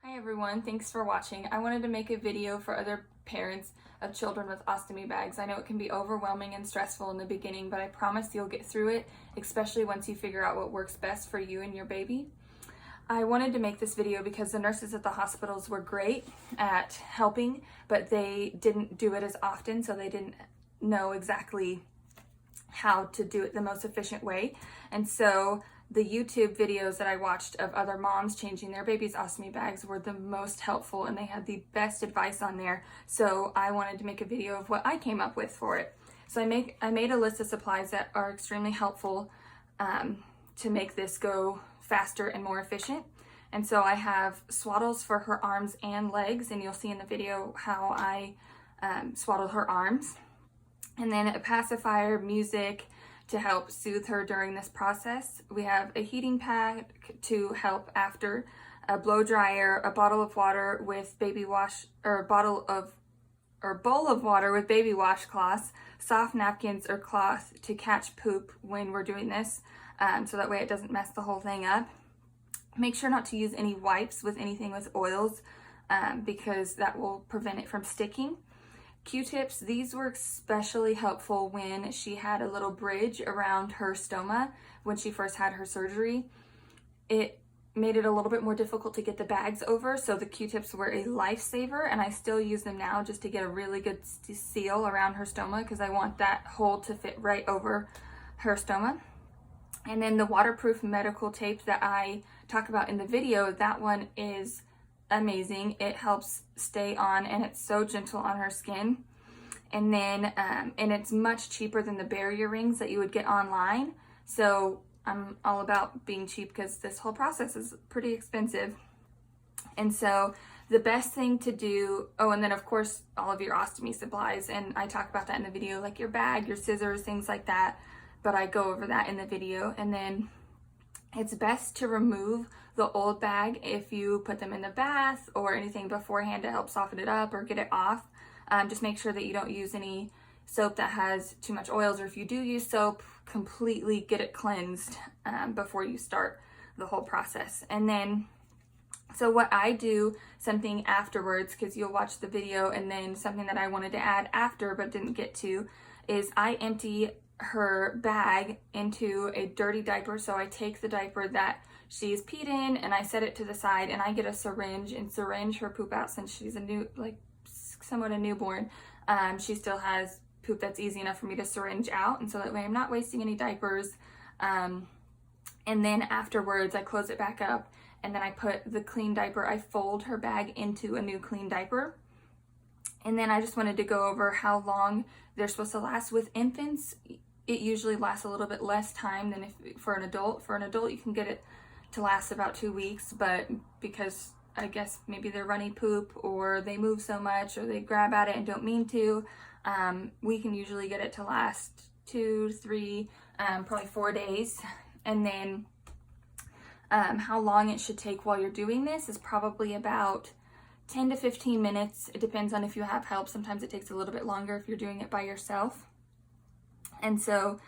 Hi everyone, thanks for watching. I wanted to make a video for other parents of children with ostomy bags. I know it can be overwhelming and stressful in the beginning, but I promise you'll get through it, especially once you figure out what works best for you and your baby. I wanted to make this video because the nurses at the hospitals were great at helping, but they didn't do it as often, so they didn't know exactly how to do it the most efficient way. And so the YouTube videos that I watched of other moms changing their babies' ostomy bags were the most helpful, and they had the best advice on there. So I wanted to make a video of what I came up with for it. So I made a list of supplies that are extremely helpful to make this go faster and more efficient. And so I have swaddles for her arms and legs, and you'll see in the video how I swaddle her arms. And then a pacifier, music, to help soothe her during this process. We have a heating pad to help after, a blow dryer, a bottle of water with baby wash, or bowl of water with baby washcloths, soft napkins or cloth to catch poop when we're doing this, so that way it doesn't mess the whole thing up. Make sure not to use any wipes with anything with oils, because that will prevent it from sticking. Q-tips, these were especially helpful when she had a little bridge around her stoma when she first had her surgery. It made it a little bit more difficult to get the bags over, so the Q-tips were a lifesaver, and I still use them now just to get a really good seal around her stoma because I want that hole to fit right over her stoma. And then the waterproof medical tape that I talk about in the video, that one is amazing. It helps stay on, and it's so gentle on her skin. And then and it's much cheaper than the barrier rings that you would get online. So I'm all about being cheap because this whole process is pretty expensive. And so the best thing to do, oh, and then of course all of your ostomy supplies, and I talk about that in the video, like your bag, your scissors, things like that, but I go over that in the video. And then it's best to remove the old bag if you put them in the bath or anything beforehand to help soften it up or get it off. Just make sure that you don't use any soap that has too much oils, or if you do use soap, completely get it cleansed before you start the whole process. And then, so what I do, something afterwards, because you'll watch the video, and then something that I wanted to add after but didn't get to, is I empty her bag into a dirty diaper. So I take the diaper that she's peed in and I set it to the side, and I get a syringe and syringe her poop out. Since she's somewhat a newborn, she still has poop that's easy enough for me to syringe out, and so that way I'm not wasting any diapers. And then afterwards I close it back up, and then I put the clean diaper, I fold her bag into a new clean diaper. And then I just wanted to go over how long they're supposed to last. With infants, it usually lasts a little bit less time than for an adult. For an adult, you can get it to last about 2 weeks, but because I guess maybe they're runny poop, or they move so much, or they grab at it and don't mean to, we can usually get it to last 2, 3, probably 4 days. And then how long it should take while you're doing this is probably about 10 to 15 minutes. It depends on if you have help. Sometimes it takes a little bit longer if you're doing it by yourself. And so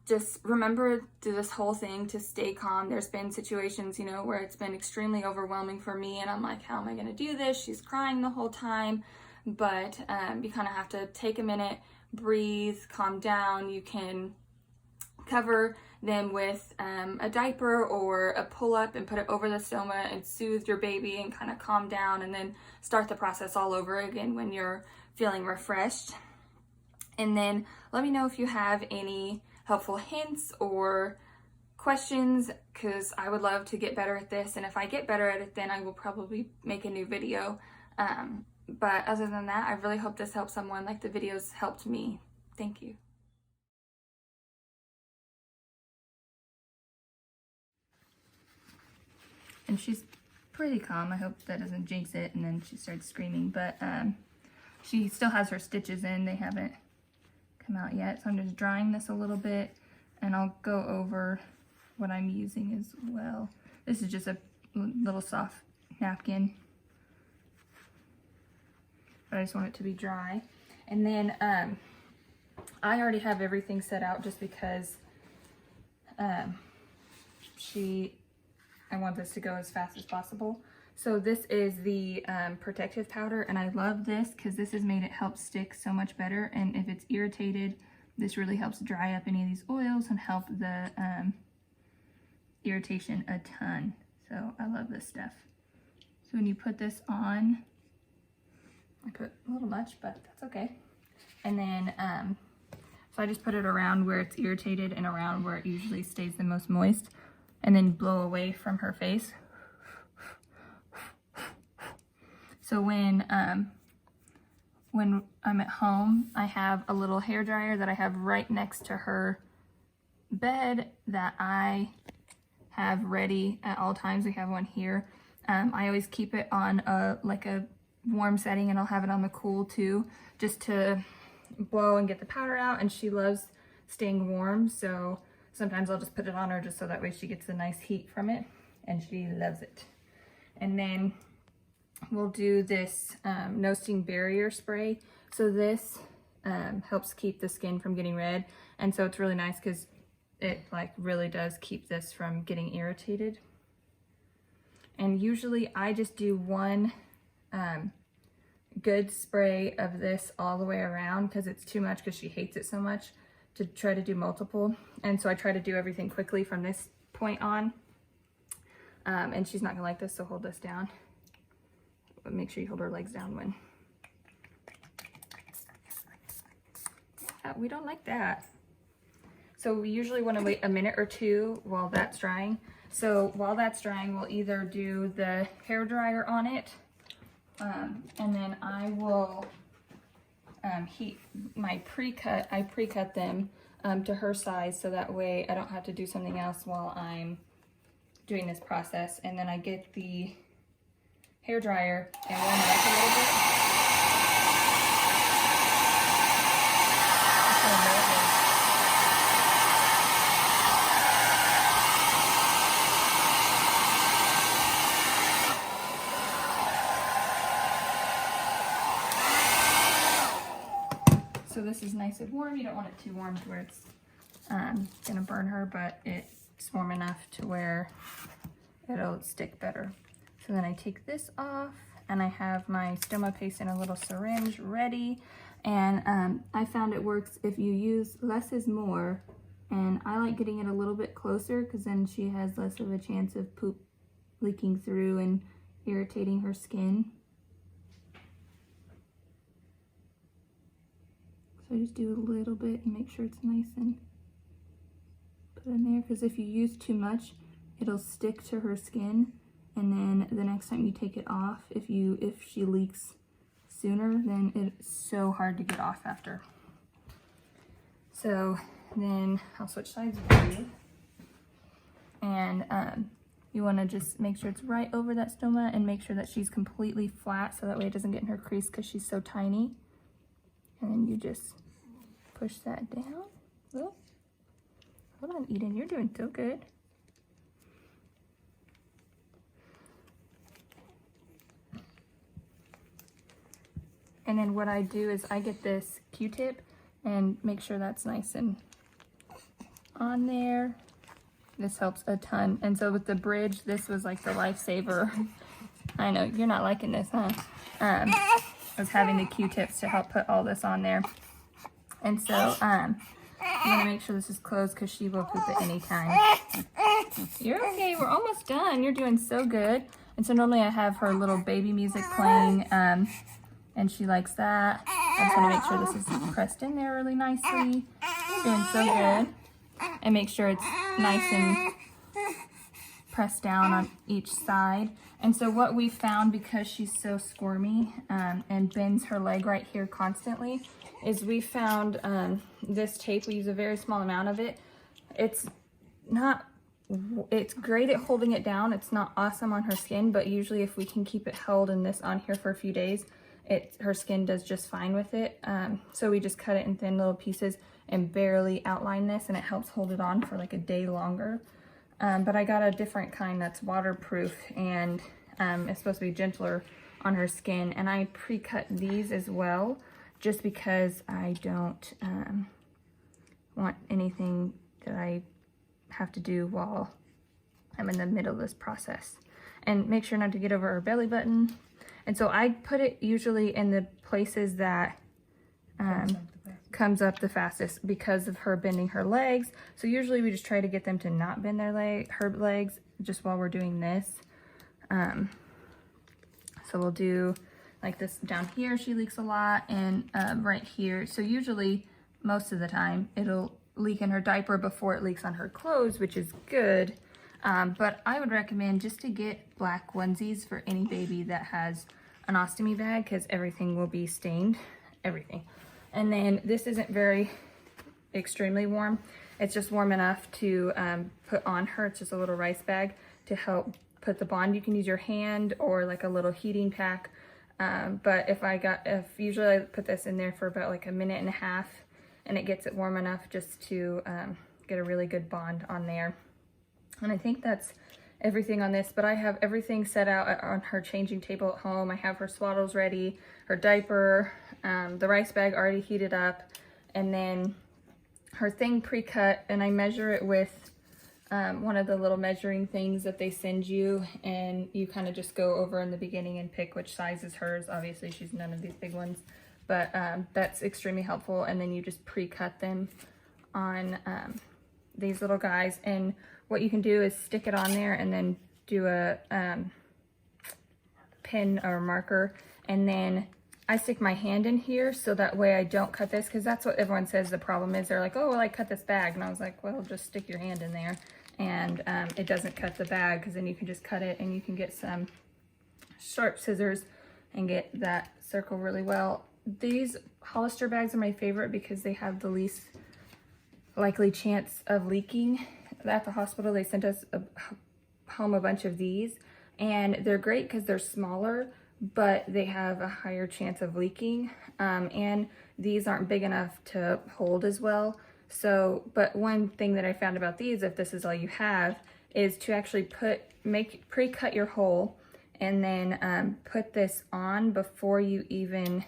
just remember through this whole thing to stay calm. There's been situations, where it's been extremely overwhelming for me, and I'm like, how am I going to do this? She's crying the whole time. But you kind of have to take a minute, breathe, calm down. You can cover them with a diaper or a pull-up and put it over the stoma and soothe your baby and kind of calm down, and then start the process all over again when you're feeling refreshed. And then let me know if you have any helpful hints or questions, because I would love to get better at this, and if I get better at it, then I will probably make a new video. But other than that, I really hope this helps someone like the videos helped me. Thank you. And she's pretty calm. I hope that doesn't jinx it, and then she starts screaming. But she still has her stitches in. They haven't come out yet. So I'm just drying this a little bit, and I'll go over what I'm using as well. This is just a little soft napkin, but I just want it to be dry. And then I already have everything set out just because I want this to go as fast as possible. So this is the protective powder, and I love this because this has made it help stick so much better. And if it's irritated, this really helps dry up any of these oils and help the irritation a ton. So I love this stuff. So when you put this on, I put a little much, but that's okay. And then, so I just put it around where it's irritated and around where it usually stays the most moist, and then blow away from her face. So when I'm at home, I have a little hair dryer that I have right next to her bed that I have ready at all times. We have one here. I always keep it on like a warm setting, and I'll have it on the cool too, just to blow and get the powder out. And she loves staying warm, so sometimes I'll just put it on her just so that way she gets the nice heat from it, and she loves it. And then we'll do this no sting barrier spray. So this helps keep the skin from getting red, and so it's really nice because it like really does keep this from getting irritated. And usually I just do one good spray of this all the way around because it's too much, because she hates it so much to try to do multiple. And so I try to do everything quickly from this point on. And she's not gonna like this, so hold this down. But make sure you hold her legs down when. We don't like that. So we usually want to wait a minute or two while that's drying. So while that's drying, we'll either do the hair dryer on it, and then I will heat my pre-cut. I pre-cut them to her size, so that way I don't have to do something else while I'm doing this process. And then I get the hair dryer and warm it up a little bit. So this is nice and warm. You don't want it too warm to where it's gonna burn her, but it's warm enough to where it'll stick better. So then I take this off, and I have my stoma paste in a little syringe ready. And I found it works if you use less is more. And I like getting it a little bit closer because then she has less of a chance of poop leaking through and irritating her skin. So I just do a little bit and make sure it's nice and put in there, because if you use too much, it'll stick to her skin. And then the next time you take it off, if she leaks sooner, then it's so hard to get off after. So then I'll switch sides with you. And you want to just make sure it's right over that stoma and make sure that she's completely flat, so that way it doesn't get in her crease because she's so tiny. And then you just push that down. Oh, hold on, Eden, you're doing so good. And then what I do is I get this Q-tip and make sure that's nice and on there. This helps a ton. And so with the bridge, this was like the lifesaver. I know, you're not liking this, huh? Was having the Q-tips to help put all this on there. And so you want to make sure this is closed because she will poop at any time. You're okay, we're almost done. You're doing so good. And so normally I have her little baby music playing, and she likes that. I just want to make sure this is pressed in there really nicely. You're doing so good. And make sure it's nice and pressed down on each side. And so what we found, because she's so squirmy and bends her leg right here constantly, is we found this tape. We use a very small amount of it. It's great at holding it down. It's not awesome on her skin, but usually if we can keep it held in this on here for a few days, her skin does just fine with it. So we just cut it in thin little pieces and barely outline this, and it helps hold it on for like a day longer. But I got a different kind that's waterproof, and it's supposed to be gentler on her skin. And I pre-cut these as well, just because I don't want anything that I have to do while I'm in the middle of this process. and make sure not to get over her belly button. And so I put it usually in the places that comes up the fastest because of her bending her legs. So usually we just try to get them to not bend her legs just while we're doing this. So we'll do like this down here, she leaks a lot, and right here. So usually most of the time it'll leak in her diaper before it leaks on her clothes, which is good. But I would recommend just to get black onesies for any baby that has an ostomy bag, because everything will be stained, everything. And then this isn't very extremely warm. It's just warm enough to put on her. It's just a little rice bag to help put the bond. You can use your hand or like a little heating pack. But if usually I put this in there for about like a minute and a half, and it gets it warm enough just to get a really good bond on there. And I think that's everything on this, but I have everything set out on her changing table at home. I have her swaddles ready, her diaper, the rice bag already heated up, and then her thing pre-cut, and I measure it with one of the little measuring things that they send you, and you kind of just go over in the beginning and pick which size is hers. Obviously she's none of these big ones, but that's extremely helpful. And then you just pre-cut them on these little guys, and what you can do is stick it on there and then do a pin or marker, and then I stick my hand in here so that way I don't cut this, because that's what everyone says the problem is. They're like, oh, well, I cut this bag, and I was like, well, just stick your hand in there, and it doesn't cut the bag, because then you can just cut it, and you can get some sharp scissors and get that circle really well. These Hollister bags are my favorite because they have the least likely chance of leaking. At the hospital, they sent us home a bunch of these, and they're great because they're smaller, but they have a higher chance of leaking, and these aren't big enough to hold as well. So, but one thing that I found about these, if this is all you have, is to actually pre-cut your hole, and then put this on before you even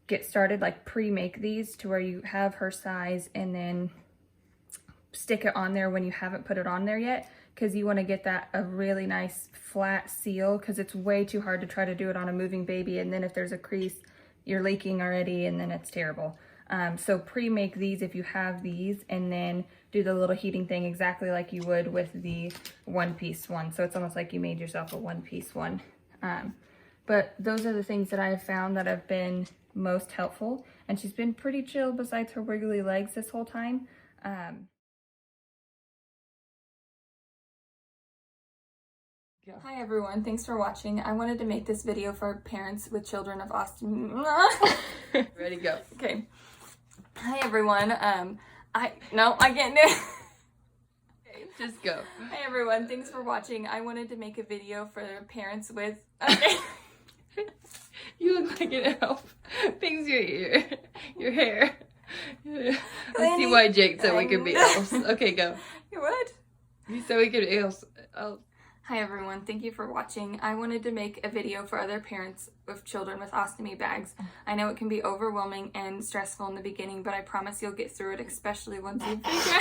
get started. Like pre-make these to where you have her size, and then stick it on there when you haven't put it on there yet, because you want to get that a really nice flat seal, because it's way too hard to try to do it on a moving baby, and then if there's a crease you're leaking already, and then it's terrible. So pre-make these if you have these, and then do the little heating thing exactly like you would with the one-piece one. So it's almost like you made yourself a one-piece one. But those are the things that I have found that have been most helpful, and she's been pretty chill besides her wiggly legs this whole time. Hi everyone, thanks for watching. I wanted to make this video for parents with children of ostomy. Ready, go. Okay. Hi everyone. I can't do it. Okay, just go. Hi everyone, thanks for watching. I wanted to make a video for parents with. Okay. You look like an elf. Things your ear, your hair. I see why Jake said we could be elves. Okay, go. What? You said we could be elves. Oh. Hi everyone, thank you for watching. I wanted to make a video for other parents of children with ostomy bags. I know it can be overwhelming and stressful in the beginning, but I promise you'll get through it, especially once you figure